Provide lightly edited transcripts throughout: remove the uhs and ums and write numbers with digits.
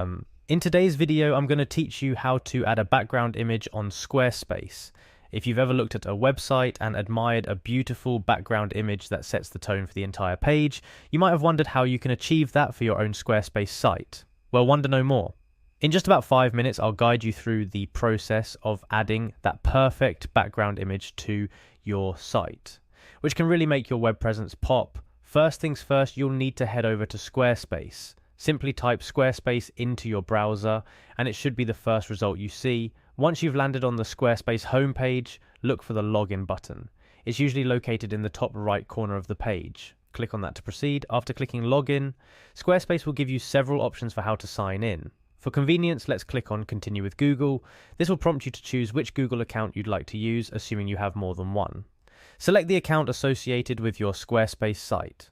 In today's video, I'm going to teach you how to add a background image on Squarespace. If you've ever looked at a website and admired a beautiful background image that sets the tone for the entire page, you might have wondered how you can achieve that for your own Squarespace site. Well, wonder no more. In just about 5 minutes, I'll guide you through the process of adding that perfect background image to your site, which can really make your web presence pop. First things first, you'll need to head over to Squarespace. Simply type Squarespace into your browser and it should be the first result you see. Once you've landed on the Squarespace homepage, look for the login button. It's usually located in the top right corner of the page. Click on that to proceed. After clicking login, Squarespace will give you several options for how to sign in. For convenience, let's click on continue with Google. This will prompt you to choose which Google account you'd like to use, assuming you have more than one. Select the account associated with your Squarespace site.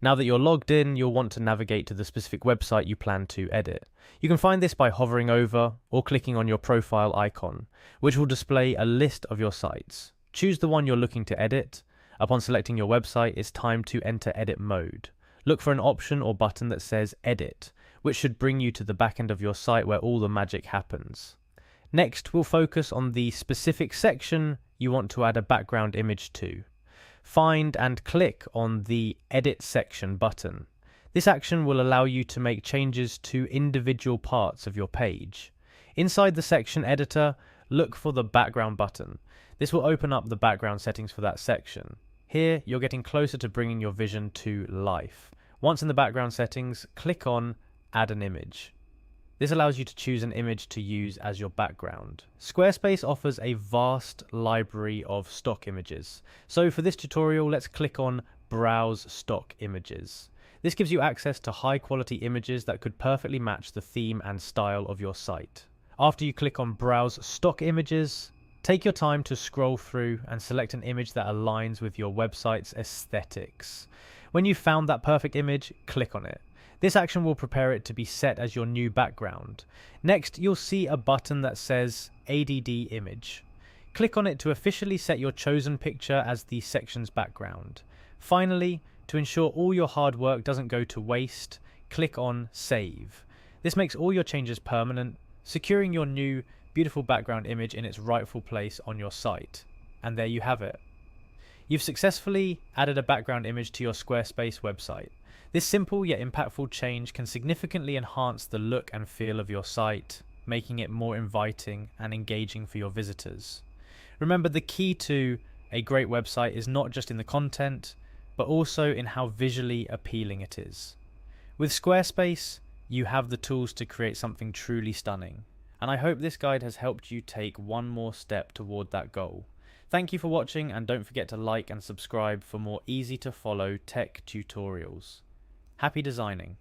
Now that you're logged in, you'll want to navigate to the specific website you plan to edit. You can find this by hovering over or clicking on your profile icon, which will display a list of your sites. Choose the one you're looking to edit. Upon selecting your website, it's time to enter edit mode. Look for an option or button that says edit, which should bring you to the back end of your site where all the magic happens. Next, we'll focus on the specific section you want to add a background image to. Find and click on the Edit Section button. This action will allow you to make changes to individual parts of your page. Inside the section editor, look for the Background button. This will open up the background settings for that section. Here, you're getting closer to bringing your vision to life. Once in the background settings, click on Add an Image. This allows you to choose an image to use as your background. Squarespace offers a vast library of stock images. So for this tutorial, let's click on Browse Stock Images. This gives you access to high quality images that could perfectly match the theme and style of your site. After you click on Browse Stock Images, take your time to scroll through and select an image that aligns with your website's aesthetics. When you've found that perfect image, click on it. This action will prepare it to be set as your new background. Next, you'll see a button that says ADD Image. Click on it to officially set your chosen picture as the section's background. Finally, to ensure all your hard work doesn't go to waste, click on Save. This makes all your changes permanent, securing your new beautiful background image in its rightful place on your site. And there you have it. You've successfully added a background image to your Squarespace website. This simple yet impactful change can significantly enhance the look and feel of your site, making it more inviting and engaging for your visitors. Remember, the key to a great website is not just in the content, but also in how visually appealing it is. With Squarespace, you have the tools to create something truly stunning, and I hope this guide has helped you take one more step toward that goal. Thank you for watching, and don't forget to like and subscribe for more easy to follow tech tutorials. Happy designing!